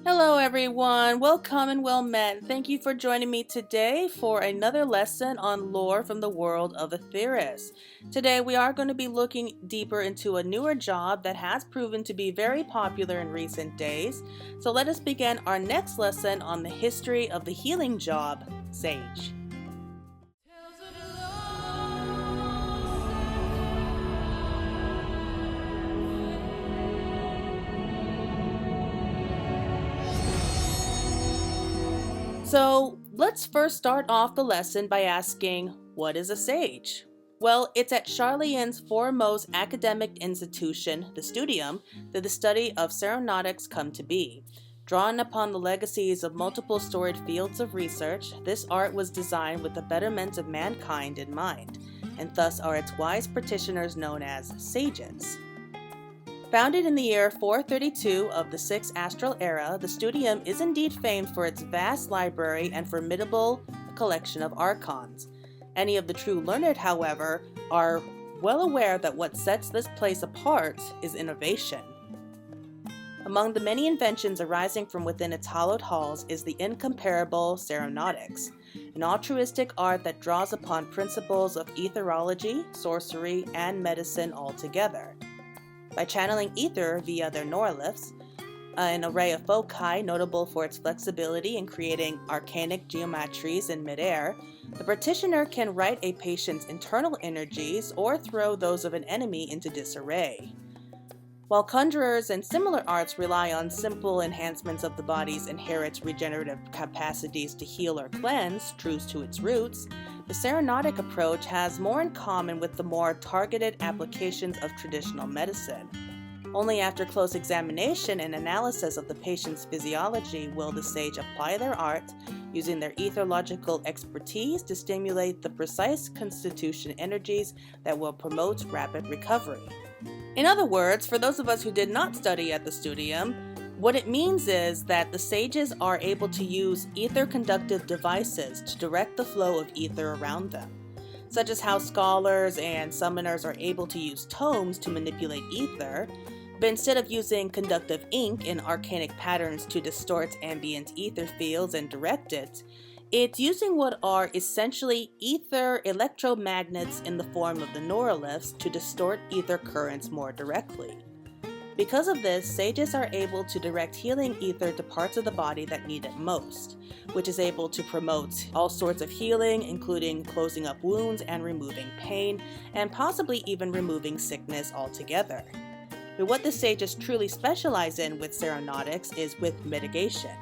Hello everyone, welcome and well met. Thank you for joining me today for another lesson on lore from the world of Aetheris. Today we are going to be looking deeper into a newer job that has proven to be very popular in recent days. So let us begin our next lesson on the history of the healing job, Sage. So let's first start off the lesson by asking, what is a sage? Well, it's at Charlien's foremost academic institution, the Studium, that the study of seronautics come to be. Drawn upon the legacies of multiple storied fields of research, this art was designed with the betterment of mankind in mind, and thus are its wise practitioners known as sages. Founded in the year 432 of the 6th Astral Era, the Studium is indeed famed for its vast library and formidable collection of archons. Any of the true learned, however, are well aware that what sets this place apart is innovation. Among the many inventions arising from within its hallowed halls is the incomparable seronautics, an altruistic art that draws upon principles of etherology, sorcery, and medicine altogether. By channeling ether via their neuroliths, an array of foci notable for its flexibility in creating arcanic geometries in midair, the practitioner can write a patient's internal energies or throw those of an enemy into disarray. While conjurers and similar arts rely on simple enhancements of the body's inherent regenerative capacities to heal or cleanse, true to its roots, the seronautic approach has more in common with the more targeted applications of traditional medicine. Only after close examination and analysis of the patient's physiology will the sage apply their art, using their etherological expertise to stimulate the precise constitution energies that will promote rapid recovery. In other words, for those of us who did not study at the Studium, what it means is that the sages are able to use ether-conductive devices to direct the flow of ether around them, such as how scholars and summoners are able to use tomes to manipulate ether, but instead of using conductive ink in arcanic patterns to distort ambient ether fields and direct it, it's using what are essentially ether electromagnets in the form of the neuroliths to distort ether currents more directly. Because of this, sages are able to direct healing ether to parts of the body that need it most, which is able to promote all sorts of healing, including closing up wounds and removing pain, and possibly even removing sickness altogether. But what the sages truly specialize in with seronautics is with mitigation.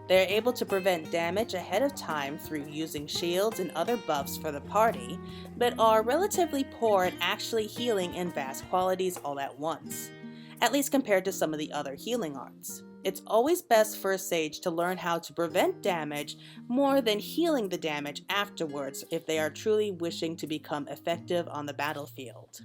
They are able to prevent damage ahead of time through using shields and other buffs for the party, but are relatively poor at actually healing in vast quantities all at once, at least compared to some of the other healing arts. It's always best for a sage to learn how to prevent damage more than healing the damage afterwards if they are truly wishing to become effective on the battlefield.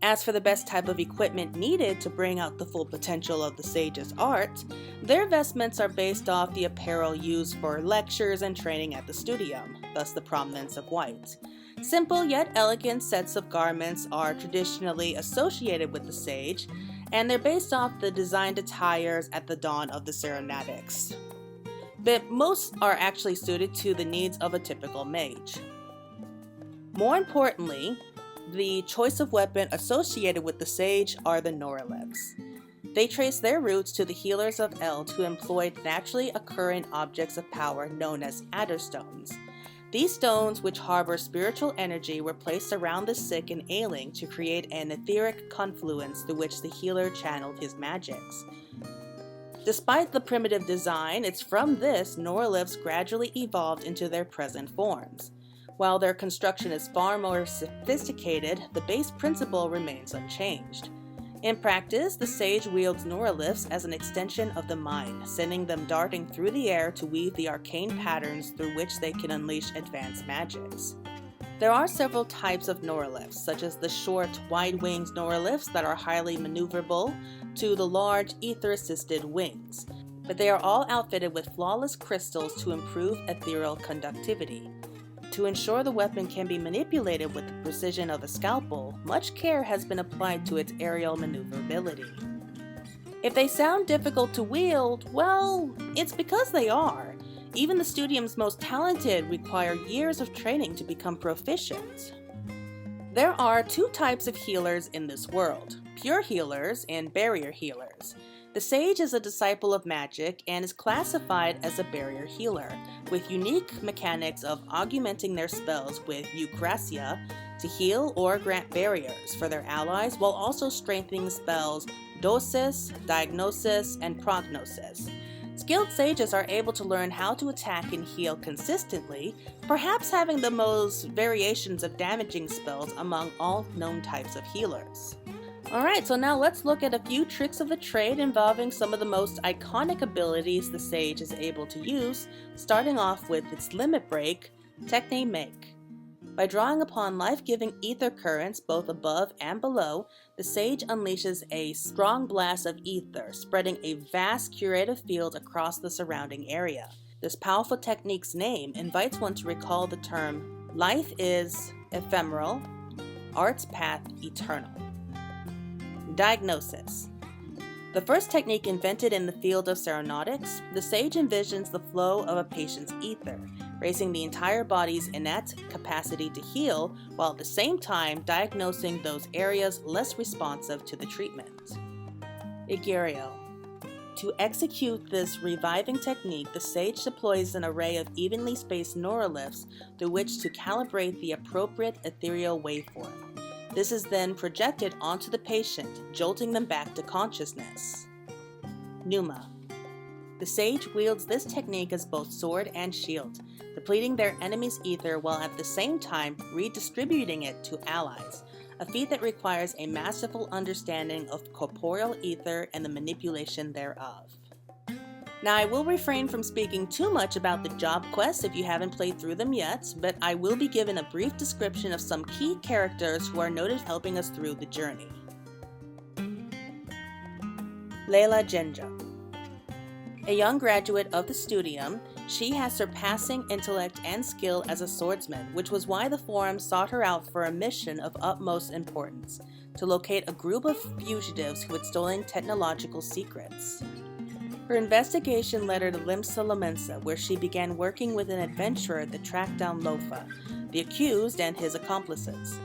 As for the best type of equipment needed to bring out the full potential of the sage's art, their vestments are based off the apparel used for lectures and training at the Studium, thus the prominence of white. Simple yet elegant sets of garments are traditionally associated with the sage, and they're based off the designed attires at the dawn of the seronautics. But most are actually suited to the needs of a typical mage. More importantly, the choice of weapon associated with the sage are the neuroliths. They trace their roots to the healers of Eld who employed naturally occurring objects of power known as adder stones. These stones, which harbor spiritual energy, were placed around the sick and ailing to create an etheric confluence through which the healer channeled his magics. Despite the primitive design, it's from this neuroliths gradually evolved into their present forms. While their construction is far more sophisticated, the base principle remains unchanged. In practice, the sage wields neuroliths as an extension of the mind, sending them darting through the air to weave the arcane patterns through which they can unleash advanced magics. There are several types of neuroliths, such as the short, wide-winged neuroliths that are highly maneuverable, to the large, ether-assisted wings, but they are all outfitted with flawless crystals to improve ethereal conductivity. To ensure the weapon can be manipulated with the precision of a scalpel, much care has been applied to its aerial maneuverability. If they sound difficult to wield, well, it's because they are. Even the studium's most talented require years of training to become proficient. There are two types of healers in this world, pure healers and barrier healers. The sage is a disciple of magic and is classified as a barrier healer, with unique mechanics of augmenting their spells with eucrasia to heal or grant barriers for their allies while also strengthening spells dosis, diagnosis, and prognosis. Skilled sages are able to learn how to attack and heal consistently, perhaps having the most variations of damaging spells among all known types of healers. Alright, so now let's look at a few tricks of the trade involving some of the most iconic abilities the sage is able to use, starting off with its limit break, Techne Make. By drawing upon life-giving ether currents both above and below, the sage unleashes a strong blast of ether, spreading a vast curative field across the surrounding area. This powerful technique's name invites one to recall the term, life is ephemeral, art's path eternal. Diagnosis. The first technique invented in the field of seronautics, the sage envisions the flow of a patient's ether, raising the entire body's innate capacity to heal, while at the same time diagnosing those areas less responsive to the treatment. Egerio. To execute this reviving technique, the sage deploys an array of evenly spaced neuroliths through which to calibrate the appropriate ethereal waveform. This is then projected onto the patient, jolting them back to consciousness. Pneuma. The sage wields this technique as both sword and shield, depleting their enemy's ether while at the same time redistributing it to allies, a feat that requires a masterful understanding of corporeal ether and the manipulation thereof. Now, I will refrain from speaking too much about the job quests if you haven't played through them yet, but I will be given a brief description of some key characters who are noted helping us through the journey. Leila Genja. A young graduate of the studium, she has surpassing intellect and skill as a swordsman, which was why the Forum sought her out for a mission of utmost importance, to locate a group of fugitives who had stolen technological secrets. Her investigation led her to Limsa Lamensa, where she began working with an adventurer that tracked down Lofa, the accused, and his accomplices.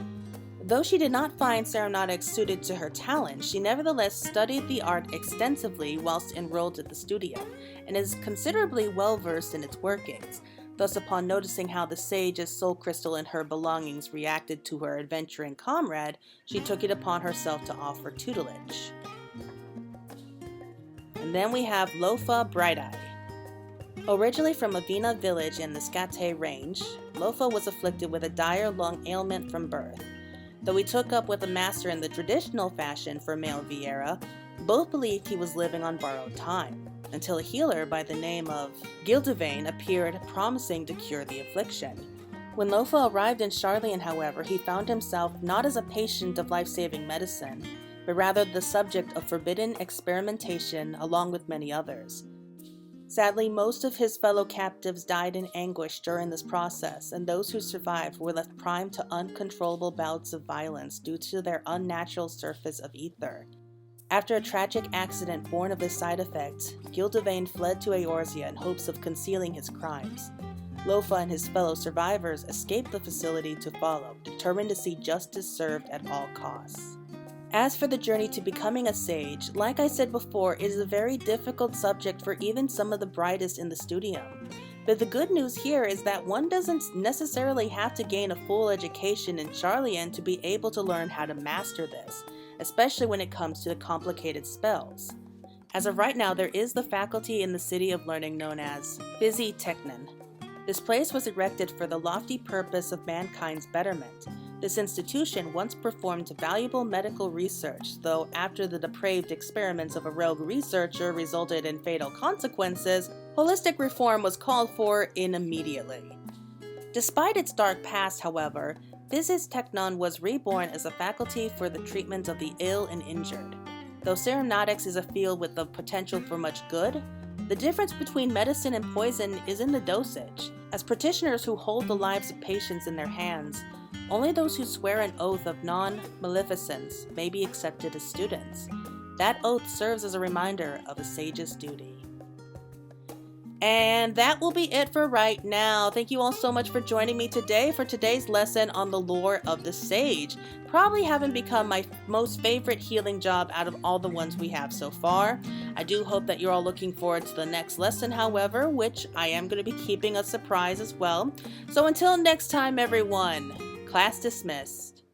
Though she did not find seronautics suited to her talent, she nevertheless studied the art extensively whilst enrolled at the studio, and is considerably well versed in its workings. Thus, upon noticing how the sage's soul crystal and her belongings reacted to her adventuring comrade, she took it upon herself to offer tutelage. And then we have Lofa Bright Eye. Originally from Avina village in the Skate range, Lofa was afflicted with a dire lung ailment from birth. Though he took up with a master in the traditional fashion for male Vieira, both believed he was living on borrowed time, until a healer by the name of Gildevane appeared promising to cure the affliction. When Lofa arrived in Charlian, however, he found himself not as a patient of life-saving medicine, but rather the subject of forbidden experimentation along with many others. Sadly, most of his fellow captives died in anguish during this process, and those who survived were left primed to uncontrollable bouts of violence due to their unnatural surface of ether. After a tragic accident born of this side effect, Gildevane fled to Eorzea in hopes of concealing his crimes. Lofa and his fellow survivors escaped the facility to follow, determined to see justice served at all costs. As for the journey to becoming a sage, like I said before, it is a very difficult subject for even some of the brightest in the studium. But the good news here is that one doesn't necessarily have to gain a full education in Charlian to be able to learn how to master this, especially when it comes to the complicated spells. As of right now, there is the faculty in the City of Learning known as FFXIV. This place was erected for the lofty purpose of mankind's betterment. This institution once performed valuable medical research, though after the depraved experiments of a rogue researcher resulted in fatal consequences, holistic reform was called for immediately. Despite its dark past, however, FFXIV was reborn as a faculty for the treatment of the ill and injured. Though seronautics is a field with the potential for much good, the difference between medicine and poison is in the dosage. As practitioners who hold the lives of patients in their hands, only those who swear an oath of non-maleficence may be accepted as students. That oath serves as a reminder of a sage's duty. And that will be it for right now. Thank you all so much for joining me today for today's lesson on the lore of the sage. Probably haven't become my most favorite healing job out of all the ones we have so far. I do hope that you're all looking forward to the next lesson, however, which I am going to be keeping a surprise as well. So until next time, everyone, class dismissed.